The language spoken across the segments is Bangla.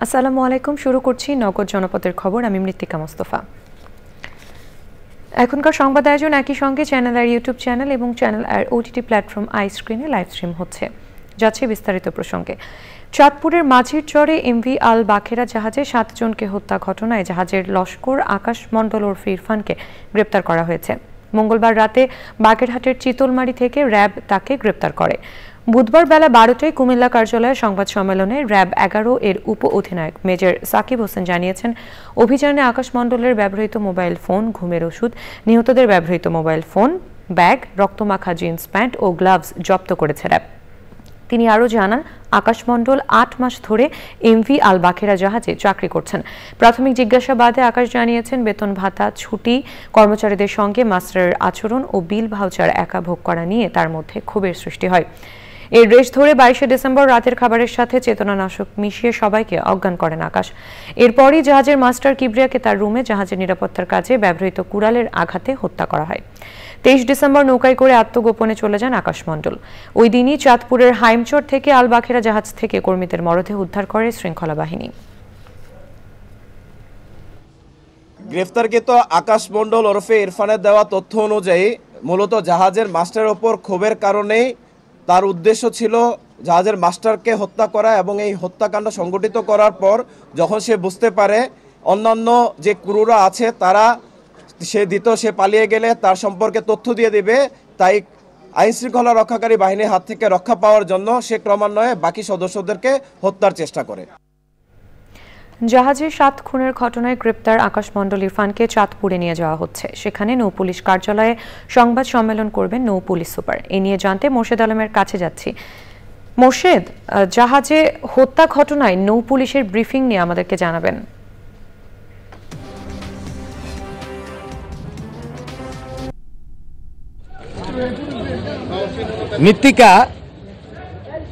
আসসালামু আলাইকুম। শুরু করছি নগদ জনপদের খবর। আমি মৃত্তিকা মোস্তফা। এখনকার সংবাদ আয়োজন একই সঙ্গে চ্যানেল আর ইউটিউব চ্যানেল এবং চ্যানেল আর ওটিটি প্ল্যাটফর্ম আই স্ক্রিনে লাইভ স্ট্রিম হচ্ছে। যাচ্ছে বিস্তারিত প্রসঙ্গে। চাঁদপুরের মাঝির চরে এমভি আল বাখেরা জাহাজে 7 জনকে হত্যা ঘটনায় জাহাজের লস্কর আকাশ মণ্ডল ওরফে ইরফানকে গ্রেপ্তার করা হয়েছে। মঙ্গলবার রাতে বাগেরহাটের চিতলমারি থেকে র্যাব তাকে গ্রেপ্তার করে। বুধবার বেলা 12টায় কুমিল্লা কার্যালয়ে সংবাদ সম্মেলনে র্যাব 11 এর উপ অধিনায়ক মেজর সাকিব হোসেন জানিয়েছেন, অভিযানে আকাশ মণ্ডলের ব্যবহৃত মোবাইল ফোন, ঘুমের ওষুধ, নিহতদের ব্যবহৃত মোবাইল ফোন, ব্যাগ, রক্তমাখা জিন্স প্যান্ট ও গ্লাভস জব্দ করেছে র্যাব। তিনি আরও জানান, আকাশ মণ্ডল 8 মাস ধরে এমভি আল বাখেরা জাহাজে চাকরি করছেন। প্রাথমিক জিজ্ঞাসাবাদে আকাশ জানিয়েছেন, বেতন ভাতা, ছুটি, কর্মচারীদের সঙ্গে মাস্টারের আচরণ ও বিল ভাউচার একা ভোগ করা নিয়ে তার মধ্যে ক্ষোভের সৃষ্টি হয়। এর রেশ ধরে 22শে ডিসেম্বর রাতের খাবারের সাথে চেতনানাশক মিশিয়ে সবাইকে অজ্ঞান করেন আকাশ। এরপরই জাহাজের মাস্টার কিবরিয়াকে তার রুমে জাহাজের নিরাপত্তার কাজে ব্যবহৃত কুড়ালের আঘাতে হত্যা করা হয়। 23 ডিসেম্বর নৌকায় করে আত্মগোপনে চলে যান আকাশ মণ্ডল। ওই দিনই চাঁদপুরের হাইমচর থেকে আল বাখেরা জাহাজ থেকে কর্মীদের মরদেহ উদ্ধার করে শৃঙ্খলা বাহিনী। গ্রেফতারকৃত আকাশ মণ্ডল ওরফে ইরফানের দেওয়া তথ্য অনুযায়ী মূলত জাহাজের মাস্টারের ওপর ক্ষোভের কারণেই তার উদ্দেশ্য ছিল জাহাজের মাস্টারকে হত্যা করা, এবং এই হত্যাকাণ্ড সংগঠিত করার পর যখন সে বুঝতে পারে অন্যান্য যে ক্রুরা আছে তারা সে পালিয়ে গেলে তার সম্পর্কে তথ্য দিয়ে দিবে, তাই আইনশৃঙ্খলা রক্ষাকারী বাহিনীর হাত থেকে রক্ষা পাওয়ার জন্য সে ক্রমান্বয়ে বাকি সদস্যদেরকে হত্যার চেষ্টা করে। জাহাজে 7 খুনের ঘটনায় গ্রেপ্তার আকাশ মণ্ডল ইরফানকে চাঁদপুরে নিয়ে যাওয়া হচ্ছে। সেখানে নৌ পুলিশ কার্যালয়ে সংবাদ সম্মেলন করবেন নৌ পুলিশ সুপার। এ নিয়ে জানতে মোর্শেদ আলমের কাছে যাচ্ছি। মোর্শেদ, জাহাজে হত্যা ঘটনায় নৌ পুলিশের ব্রিফিং নিয়ে আমাদেরকে জানাবেন।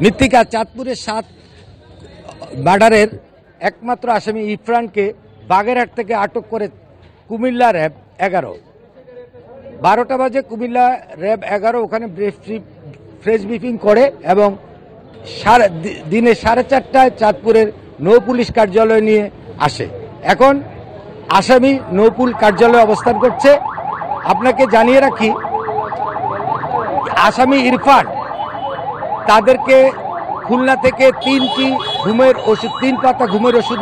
মৃত্তিকা চাঁদপুরের 7 মার্ডারের একমাত্র আসামি ইরফানকে বাগেরহাট থেকে আটক করে কুমিল্লা র্যাব 11। 12টা বাজে কুমিল্লা র্যাব 11 ওখানে ফ্রেশ ব্রিফিং করে এবং দিনে 4:30টায় চাঁদপুরের নৌ পুলিশ কার্যালয় নিয়ে আসে। এখন আসামি নৌপুল কার্যালয়ে অবস্থান করছে। আপনাকে জানিয়ে রাখি, আসামি ইরফান তাদেরকে খুলনা থেকে 3 পাতা ঘুমের ওষুধ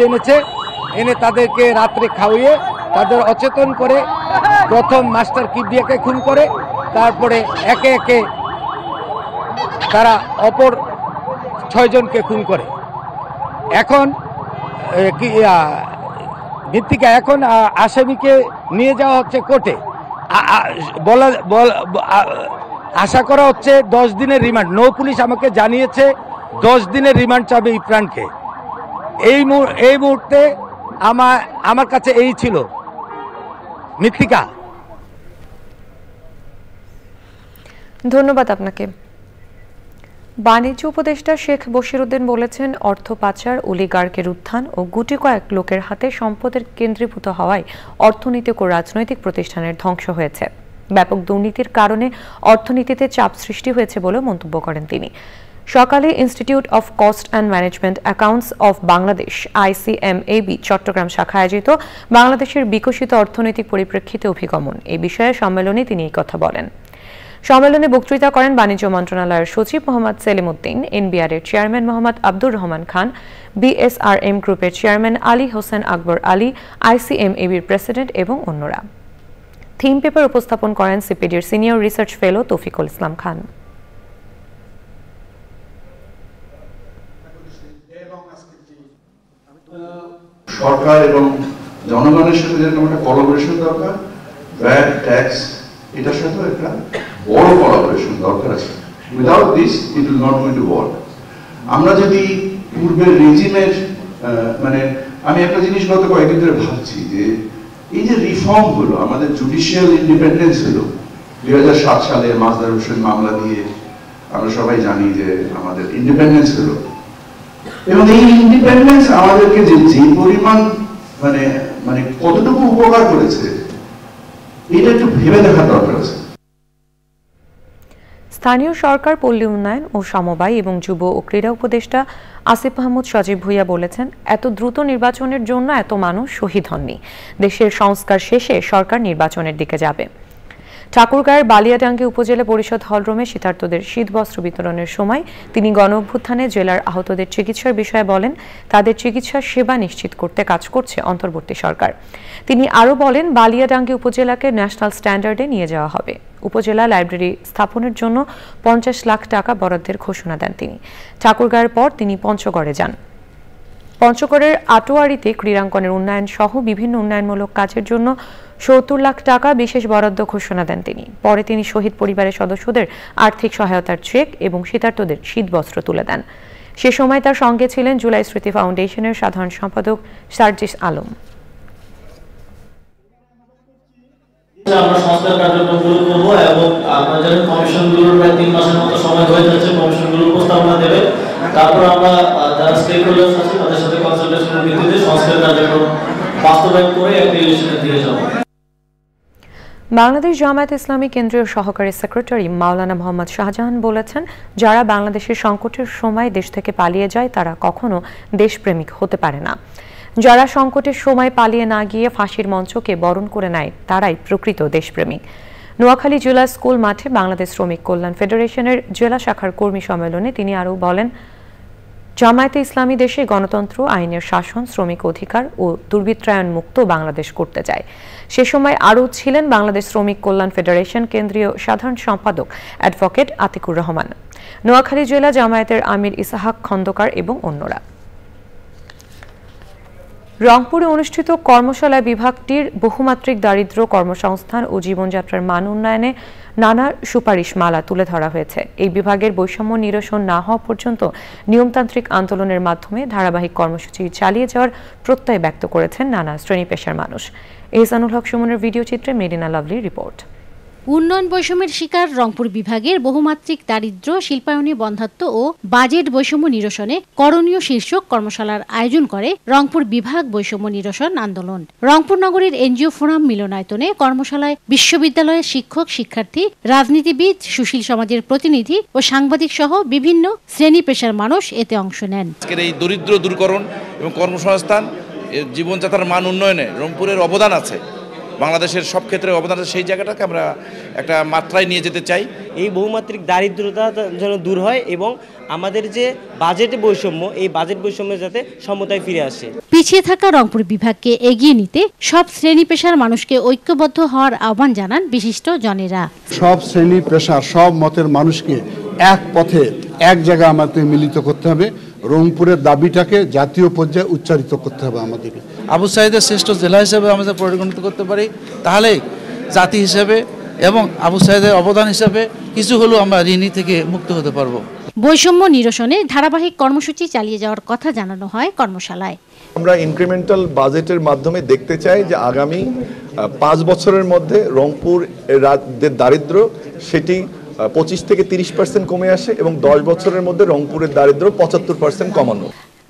এনে তাদেরকে রাত্রে খাওয়িয়ে তাদের অচেতন করে প্রথম মাস্টার কিবরিয়াকে খুন করে, তারপরে একে একে তারা অপর 6 জনকে খুন করে। এখন মৃত্তিকা এখন আসামিকে নিয়ে যাওয়া হচ্ছে কোর্টে। আশা করা হচ্ছে 10 দিনের রিমান্ড। নৌ পুলিশ আমাকে জানিয়েছে 10 দিনের রিমান্ড চাবে ইরফানকে। এই মুহূর্তে আমার কাছে এই ছিল। মৃত্তিকা, ধন্যবাদ আপনাকে। বাণিজ্য উপদেষ্টা শেখ বশিরউদ্দিন বলেছেন, অর্থ পাচার, অলিগার্কের উত্থান ও গুটি কয়েক লোকের হাতে সম্পদের কেন্দ্রীভূত হওয়ায় অর্থনৈতিক ও রাজনৈতিক প্রতিষ্ঠানের ধ্বংস হয়েছে। ব্যাপক দুর্নীতির কারণে অর্থনীতিতে চাপ সৃষ্টি হয়েছে বলে মন্তব্য করেন তিনি। সকালে institute of cost and management accountants of Bangladesh ICMAB Chattogram শাখা আয়োজিত বাংলাদেশের বিকশিত অর্থনৈতিক পরিপ্রেক্ষিতে অভিগমন এই বিষয়ে সম্মেলনে তিনি এই কথা বলেন। সম্মেলনে বক্তৃতা করেন বাণিজ্য মন্ত্রণালয়ের সচিব মোহাম্মদ সেলিম উদ্দিন, NBR এর চেয়ারম্যান মোহাম্মদ আব্দুর রহমান খান, BSRM গ্রুপের চেয়ারম্যান আলী হোসেন আকবর আলী, ICMAB-র প্রেসিডেন্ট এবং অন্যরা। থিম পেপার উপস্থাপন করেন সিপিডির senior research fellow Taufiqul Islam Khan. সরকার এবং জনগণের সাথে যেরকম একটা কোলাবোরেশন দরকার, ভ্যাট ট্যাক্স এটার সাথেও একটা বড় কোলাবোরেশন দরকার আছে। Without this it will not going to work. আমরা যদি পূর্বের রেজিমের মানে আমি একটা জিনিস গত কয়েকদিন ধরে ভাবছি যে এই যে রিফর্ম হলো, আমাদের জুডিশিয়াল ইন্ডিপেন্ডেন্স হলো 2007 সালে মাজদার হোসেন মামলা দিয়ে আমরা সবাই জানি যে আমাদের ইন্ডিপেন্ডেন্স হলো, এবং এই ইন্ডিপেন্ডেন্স আমাদেরকে যে পরিমাণ মানে মানে কতটুকু উপকার করেছে এটা একটু ভেবে দেখা দরকার আছে। স্থানীয় সরকার, পল্লী উন্নয়ন ও সমবায় এবং যুব ও ক্রীড়া উপদেষ্টা আসিফ মাহমুদ সজীব ভুঁইয়া বলেছেন, এত দ্রুত নির্বাচনের জন্য এত মানুষ শহীদ হননি। দেশের সংস্কার শেষে সরকার নির্বাচনের দিকে যাবে। ঠাকুরগাঁয়ের বালিয়াডাঙ্গি উপজেলা পরিষদ হলরুমে শীতার্তদের শীতবস্ত্র বিতরণের সময় তিনি গণঅভ্যুত্থানে জেলার আহতদের চিকিৎসার বিষয়ে বলেন, তাদের চিকিৎসার সেবা নিশ্চিত করতে কাজ করছে অন্তর্বর্তী সরকার। তিনি আরও বলেন, বালিয়াডাঙ্গি উপজেলাকে ন্যাশনাল স্ট্যান্ডার্ডে নিয়ে যাওয়া হবে। উপজেলা লাইব্রেরি স্থাপনের জন্য 50 লাখ টাকা বরাদ্দের ঘোষণা দেন তিনি। ঠাকুরগাঁয়ের পর তিনি পঞ্চগড়ে যান। পঞ্চগড়ের আটোয়ারিতে ক্রীড়াঙ্গনের উন্নয়ন সহ বিভিন্ন উন্নয়নমূলক কাজের জন্য 70 লাখ টাকা বিশেষ বরাদ্দ ঘোষণা দেন তিনি। পরে তিনি শহীদ পরিবারের সদস্যদের আর্থিক সহায়তার চেক এবং শীতার্তদের শীতবস্ত্র তুলে দেন। সে সময় তার সঙ্গে ছিলেন জুলাই স্মৃতি ফাউন্ডেশনের সাধারণ সম্পাদক সার্জিস আলম। আমরা সংস্কার কার্যক্রমগুলো করবো এবং আমরা জানি কমিশনগুলোর প্রায় 3 মাসের মতো সময় হয়ে যাচ্ছে, কমিশনগুলো উপস্থাপনা দেবে। তারপর আমরা যারা স্টেক হোল্ডার্স আছে তাদের সাথে কনসালটেশনের ভিত্তিতে সংস্কার কার্যক্রম বাস্তবায়ন করে একটা ইলেকশনের দিকে যাব। বাংলাদেশ জামায়াত ইসলামী কেন্দ্রীয় সহকারী সেক্রেটারি মাওলানা মোহাম্মদ শাহজাহান বলেছেন, যারা বাংলাদেশের সংকটের সময় দেশ থেকে পালিয়ে যায় তারা কখনো দেশপ্রেমিক হতে পারে না। যারা সংকটের সময় পালিয়ে না গিয়ে ফাঁসির মঞ্চকে বরণ করে নেয় তারাই প্রকৃত দেশপ্রেমিক। নোয়াখালী জেলা স্কুল মাঠে বাংলাদেশ শ্রমিক কল্যাণ ফেডারেশনের জেলা শাখার কর্মী সম্মেলনে তিনি আরও বলেন, জামায়াতে ইসলামী দেশে গণতন্ত্র, আইনের শাসন, শ্রমিক অধিকার ও দুর্বৃত্তায়ন মুক্ত বাংলাদেশ করতে চায়। সে সময় আরও ছিলেন বাংলাদেশ শ্রমিক কল্যাণ ফেডারেশন কেন্দ্রীয় সাধারণ সম্পাদক অ্যাডভোকেট আতিকুর রহমান, নোয়াখালী জেলা জামায়াতের আমির ইসাহাক খন্দকার এবং অন্যরা। রংপুরে অনুষ্ঠিত কর্মশালা বিভাগটির বহুমাত্রিক দারিদ্র্য, কর্মসংস্থান ও জীবনযাত্রার মান উন্নয়নে নানা সুপারিশ মালা তুলে ধরা হয়েছে। এই বিভাগের বৈষম্য নিরসন না হওয়া পর্যন্ত নিয়মতান্ত্রিক আন্দোলনের মাধ্যমে ধারাবাহিক কর্মসূচি চালিয়ে যাওয়ার প্রত্যয় ব্যক্ত করেছেন নানা শ্রেণী পেশার মানুষ। এহসানুল হক সুমনের ভিডিও চিত্রে মেরিনা লাভলির রিপোর্ট। উন্নয়ন বৈষম্যের শিকার রংপুর বিভাগের বহুমাত্রিক দারিদ্র্য, শিল্পায়নে বন্ধ্যাত্ব ও বাজেট বৈষম্য নিরসনে করণীয় শীর্ষক কর্মশালার আয়োজন করে রংপুর বিভাগ বৈষম্য নিরসন আন্দোলন। রংপুর নগরীর এনজিও ফোরাম মিলনায়তনে কর্মশালায় বিশ্ববিদ্যালয়ের শিক্ষক, শিক্ষার্থী, রাজনীতিবিদ, সুশীল সমাজের প্রতিনিধি ও সাংবাদিক সহ বিভিন্ন শ্রেণী পেশার মানুষ এতে অংশ নেন। এই দরিদ্র দূরকরণ এবং কর্মসংস্থান, জীবনযাত্রার মান উন্নয়নে রংপুরের অবদান আছে, বাংলাদেশের সব ক্ষেত্রে অবদান আছে। সেই জায়গাটাকে আমরা একটা মাত্রায় নিয়ে যেতে চাই। এই বহুমাত্রিক দারিদ্রতা যেন দূর হয় এবং আমাদের যে বাজেট বৈষম্য, এই বাজেট বৈষম্য যাতে সমতায় ফিরে আসে। পিছিয়ে থাকা রংপুর বিভাগকে এগিয়ে নিতে সব শ্রেণী পেশার মানুষকে ঐক্যবদ্ধ হওয়ার আহ্বান জানান বিশিষ্ট জনেরা। সব শ্রেণী পেশার, সব মতের মানুষকে এক পথে এক জায়গায় আমাদের মিলিত করতে হবে। রংপুরের দাবিটাকে জাতীয় পর্যায়ে উচ্চারিত করতে হবে আমাদেরকে। আবু সাইদের শ্রেষ্ঠ জেলা হিসেবে আমরা পরিগণিত করতে পারি, তাহলে জাতি হিসেবে এবং আবু সাইদের অবদান হিসেবে কিছু হলেও আমরা ঋণী থেকে মুক্ত হতে পারবো। বৈষম্য নিরসনে ধারাবাহিক কর্মসূচি চালিয়ে যাওয়ার কথা জানানো হয় কর্মশালায়। আমরা ইনক্রিমেন্টাল বাজেটের মাধ্যমে দেখতে চাই যে আগামী 5 বছরের মধ্যে রংপুর দারিদ্র সেটি 25 থেকে 30% কমে আসে এবং 10 বছরের মধ্যে রংপুরের দারিদ্র 75% কমানো।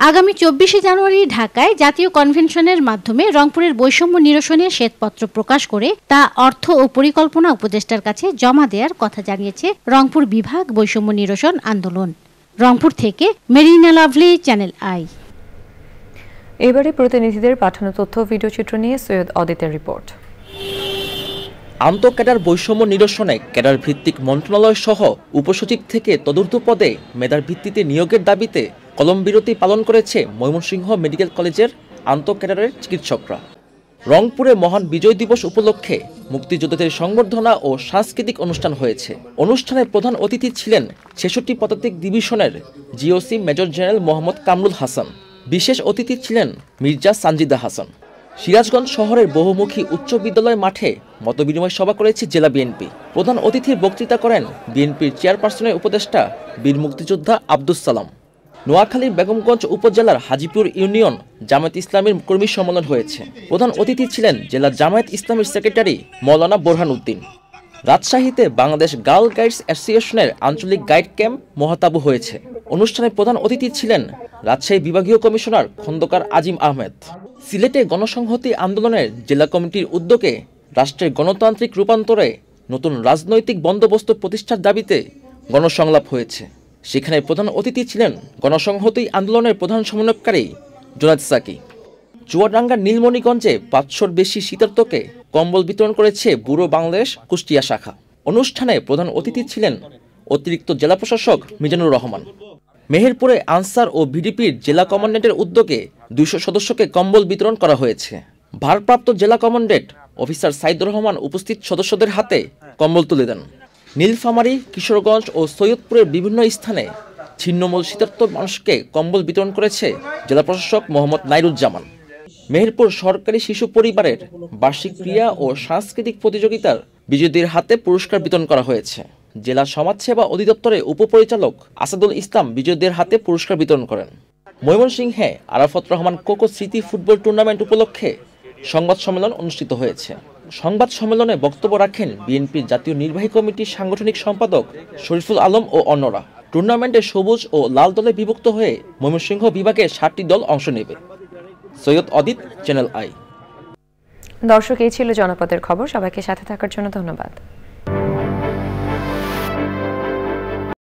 আগামী 24শে জানুয়ারি ঢাকায় জাতীয় কনভেনশনের মাধ্যমে রংপুরের বৈষম্য নিরসনে শ্বেতপত্র প্রকাশ করে তা অর্থ ও পরিকল্পনা উপদেষ্টার কাছে জমা দেওয়ার কথা জানিয়েছে রংপুর বিভাগ বৈষম্য নিরসন আন্দোলন। রংপুর থেকে মেরিনা লাভলি, চ্যানেল আই। এবারে প্রতিনিধিদের পাঠানো তথ্য ভিডিও চিত্র নিয়ে সৈয়দ অদিতের রিপোর্ট। আন্তঃক্যাডার বৈষম্য নিরসনে ক্যাডার ভিত্তিক মন্ত্রণালয় সহ উপসচিব থেকে তদূর্ধ্ব পদে মেধার ভিত্তিতে নিয়োগের দাবিতে কলম বিরতি পালন করেছে ময়মনসিংহ মেডিকেল কলেজের আন্তঃক্যাডারের চিকিৎসকরা। রংপুরে মহান বিজয় দিবস উপলক্ষে মুক্তিযোদ্ধাদের সংবর্ধনা ও সাংস্কৃতিক অনুষ্ঠান হয়েছে। অনুষ্ঠানে প্রধান অতিথি ছিলেন 66 পদাতিক ডিভিশনের GOC major general Mohammad Kamrul Hasan. বিশেষ অতিথি ছিলেন মির্জা সানজিদা হাসান। সিরাজগঞ্জ শহরের বহুমুখী উচ্চ বিদ্যালয় মাঠে মতবিনিময় সভা করেছে জেলা বিএনপি। প্রধান অতিথির বক্তৃতা করেন বিএনপির চেয়ারপারসনের উপদেষ্টা বীর মুক্তিযোদ্ধা আব্দুস সালাম। নোয়াখালীর বেগমগঞ্জ উপজেলার হাজিপুর ইউনিয়ন জামায়াত ইসলামীর কর্মী সম্মেলন হয়েছে। প্রধান অতিথি ছিলেন জেলা জামায়াত ইসলামীর সেক্রেটারি মৌলানা বোরহান উদ্দিন। রাজশাহীতে বাংলাদেশ গার্ল গাইডস অ্যাসোসিয়েশনের আঞ্চলিক গাইড ক্যাম্প মহাতাবু হয়েছে। অনুষ্ঠানে প্রধান অতিথি ছিলেন রাজশাহী বিভাগীয় কমিশনার খন্দকার আজিম আহমেদ। সিলেটে গণসংহতি আন্দোলনের জেলা কমিটির উদ্যোগে রাষ্ট্রের গণতান্ত্রিক রূপান্তরে নতুন রাজনৈতিক বন্দোবস্ত প্রতিষ্ঠার দাবিতে গণসংলাপ হয়েছে। সেখানে প্রধান অতিথি ছিলেন গণসংহতি আন্দোলনের প্রধান সমন্বয়কারী জুনায়েদ সাকি। চুয়াডাঙ্গার নীলমণিগঞ্জে 500-র বেশি শীতার্তকে কম্বল বিতরণ করেছে ব্যুরো বাংলাদেশ কুষ্টিয়া শাখা। অনুষ্ঠানে প্রধান অতিথি ছিলেন অতিরিক্ত জেলা প্রশাসক মিজানুর রহমান। মেহেরপুরে আনসার ও ভিডিপির জেলা কমান্ডেন্টের উদ্যোগে 200 সদস্যকে কম্বল বিতরণ করা হয়েছে। ভারপ্রাপ্ত জেলা কমান্ডেন্ট অফিসার সাইদুর রহমান উপস্থিত সদস্যদের হাতে কম্বল তুলে দেন। নীলফামারী, কিশোরগঞ্জ ও সৈয়দপুরের বিভিন্ন স্থানে ছিন্নমূল শীতার্ত মানুষকে কম্বল বিতরণ করেছে জেলা প্রশাসক মোহাম্মদ নাইরুজ্জামান। মেহেরপুর সরকারি শিশু পরিবারের বার্ষিক ক্রীড়া ও সাংস্কৃতিক প্রতিযোগিতার বিজয়ীদের হাতে পুরস্কার বিতরণ করা হয়েছে। জেলা সমাজসেবা অধিদপ্তরের উপপরিচালক আসাদুল ইসলাম বিজয়ীদের হাতে পুরস্কার বিতরণ করেন। ময়মনসিংহে আরাফাত রহমান কোকো স্মৃতি ফুটবল টুর্নামেন্ট উপলক্ষে সংবাদ সম্মেলন অনুষ্ঠিত হয়েছে। সংবাদ সম্মেলনে বক্তব্য রাখেন বিএনপির জাতীয় নির্বাহী কমিটির সাংগঠনিক সম্পাদক শরীফুল আলম ও অন্যরা। টুর্নামেন্টে সবুজ ও লাল দলে বিভক্ত হয়ে ময়মনসিংহ বিভাগে 7টি দল অংশ নেবে। সৈয়দ অদিত, চ্যানেল আই। দর্শক, এই ছিল জনপদের খবর। সবাইকে সাথে থাকার জন্য ধন্যবাদ।